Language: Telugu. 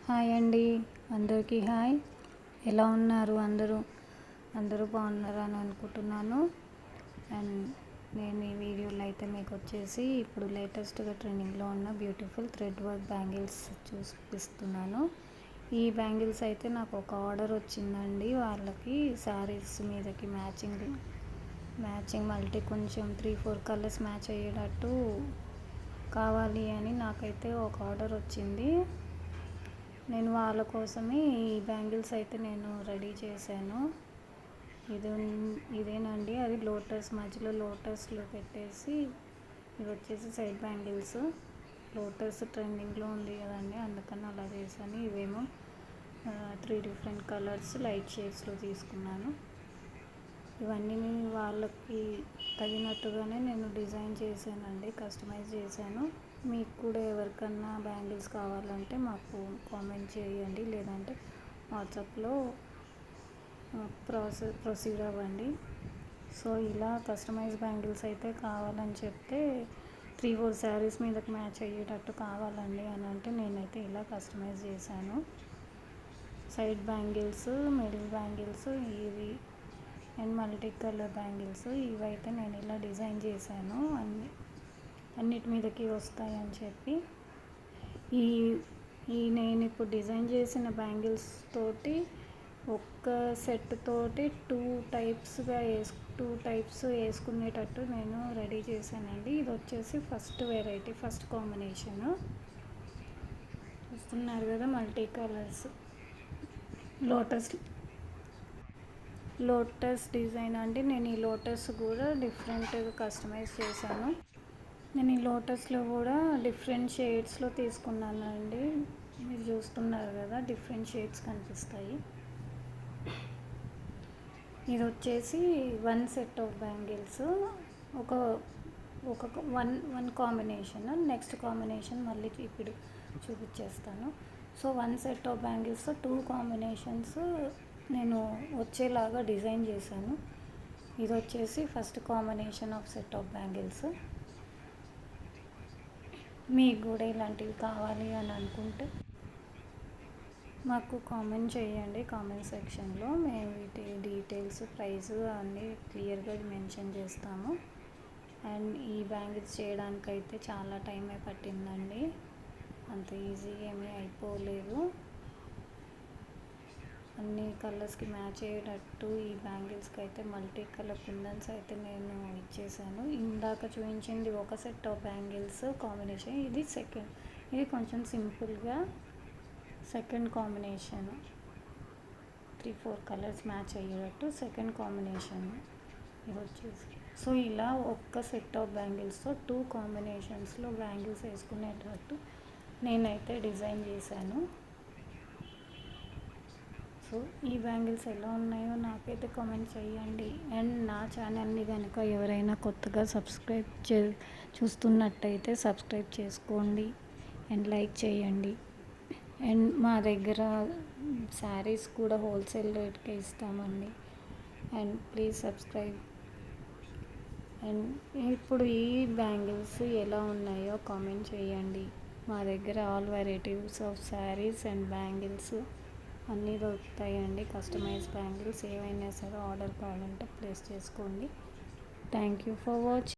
హాయ్ అండి, అందరికీ హాయ్. ఎలా ఉన్నారు అందరూ బాగున్నారు అని అనుకుంటున్నాను. అండ్ నేను ఈ వీడియోలో అయితే మీకు వచ్చేసి ఇప్పుడు లేటెస్ట్గా ట్రెండింగ్లో ఉన్న బ్యూటిఫుల్ థ్రెడ్ వర్క్ బ్యాంగిల్స్ చూపిస్తున్నాను. ఈ బ్యాంగిల్స్ అయితే నాకు ఒక ఆర్డర్ వచ్చిందండి. వాళ్ళకి శారీస్ మీదకి మ్యాచింగ్ మల్టీ కొంచెం 3-4 కలర్స్ మ్యాచ్ అయ్యేటట్టు కావాలి అని నాకైతే ఒక ఆర్డర్ వచ్చింది. నేను వాళ్ళ కోసమే ఈ బ్యాంగిల్స్ అయితే నేను రెడీ చేశాను. ఇదేనండి, అది లోటస్ మధ్యలో లోటస్లో పెట్టేసి, ఇది వచ్చేసి సైడ్ బ్యాంగిల్స్. లోటస్ ట్రెండింగ్లో ఉంది కదండి, అందుకని అలా చేశాను. ఇవేమో 3 డిఫరెంట్ కలర్స్ లైట్ షేడ్స్లో తీసుకున్నాను. ఇవన్నీ వాళ్ళకి తగినట్టుగానే నేను డిజైన్ చేశానండి, కస్టమైజ్ చేశాను. మీకు కూడా ఎవరికన్నా బ్యాంగిల్స్ కావాలంటే మాకు కామెంట్ చేయండి, లేదంటే వాట్సాప్లో ప్రొసీడ్ అవ్వండి. సో ఇలా కస్టమైజ్ బ్యాంగిల్స్ అయితే కావాలని చెప్తే 3-4 శారీస్ మీదకి మ్యాచ్ అయ్యేటట్టు కావాలండి అని అంటే నేనైతే ఇలా కస్టమైజ్ చేశాను. సైడ్ బ్యాంగిల్స్, మిడిల్ బ్యాంగిల్స్, ఇవి అండ్ మల్టీ కలర్ బ్యాంగిల్స్, ఇవైతే నేను ఇలా డిజైన్ చేశాను. అన్నిటి మీదకి వస్తాయని చెప్పి నేను ఇప్పుడు డిజైన్ చేసిన బ్యాంగిల్స్ తోటి ఒక్క సెట్ తోటి 2 టైప్స్ వేసుకునేటట్టు నేను రెడీ చేశానండి. ఇది వచ్చేసి ఫస్ట్ వెరైటీ, ఫస్ట్ కాంబినేషన్ చూస్తున్నారు కదా, మల్టీ కలర్స్ లోటస్ డిజైన్ అండి. నేను ఈ లోటస్ కూడా డిఫరెంట్గా కస్టమైజ్ చేశాను. నేను ఈ లోటస్లో కూడా డిఫరెంట్ షేడ్స్లో తీసుకున్నాను అండి. మీరు చూస్తున్నారు కదా, డిఫరెంట్ షేడ్స్ కనిపిస్తాయి. ఇది వచ్చేసి 1 సెట్ ఆఫ్ బ్యాంగిల్స్, ఒక వన్ కాంబినేషన్. నెక్స్ట్ కాంబినేషన్ మళ్ళీ ఇప్పుడు చూపించేస్తాను. So 1 set of bangles 2 combinations నేను వచ్చేలాగా డిజైన్ చేశాను. ఇది వచ్చేసి first combination of set of bangles. మీకు కూడా ఇలాంటివి కావాలి అని అనుకుంటే మాకు కామెంట్ చేయండి కామెంట్ సెక్షన్లో. మేము వీటి డీటెయిల్స్, ప్రైస్ అన్నీ క్లియర్గా మెన్షన్ చేస్తాము. అండ్ ఈ బ్యాంగిల్స్ చేయడానికైతే చాలా టైమే పట్టిందండి, అంత ఈజీగా ఏమీ అయిపోలేదు. అన్ని కలర్స్కి మ్యాచ్ అయ్యేటట్టు ఈ బ్యాంగిల్స్కి అయితే మల్టీ కలర్ కుందన్స్ అయితే నేను ఇచ్చేసాను. ఇందాక చూపించింది ఒక సెట్ ఆఫ్ బ్యాంగిల్స్ కాంబినేషన్, ఇది కొంచెం సింపుల్గా సెకండ్ కాంబినేషన్. 3-4 కలర్స్ మ్యాచ్ అయ్యేటట్టు సెకండ్ కాంబినేషన్ ఇది వచ్చేసి. సో ఇలా ఒక్క సెట్ ఆఫ్ బ్యాంగిల్స్తో 2 కాంబినేషన్స్లో బ్యాంగిల్స్ వేసుకునేటట్టు నేనైతే డిజైన్ చేశాను. సో ఈ బ్యాంగిల్స్ ఎలా ఉన్నాయో నాకైతే కామెంట్ చేయండి. అండ్ నా ఛానల్ని కనుక ఎవరైనా కొత్తగా చూస్తున్నట్టయితే సబ్స్క్రైబ్ చేసుకోండి అండ్ లైక్ చేయండి. అండ్ మా దగ్గర శారీస్ కూడా హోల్సేల్ రేట్కే ఇస్తామండి. And please subscribe. అండ్ ఇప్పుడు ఈ బ్యాంగిల్స్ ఎలా ఉన్నాయో కామెంట్ చేయండి. మా దగ్గర all varieties of saris and bangles అన్నీ దొరుకుతాయండి. కస్టమైజ్ బ్యాంగిల్స్ ఏవైనా సరే ఆర్డర్ కావాలంటే ప్లేస్ చేసుకోండి. Thank you for watching.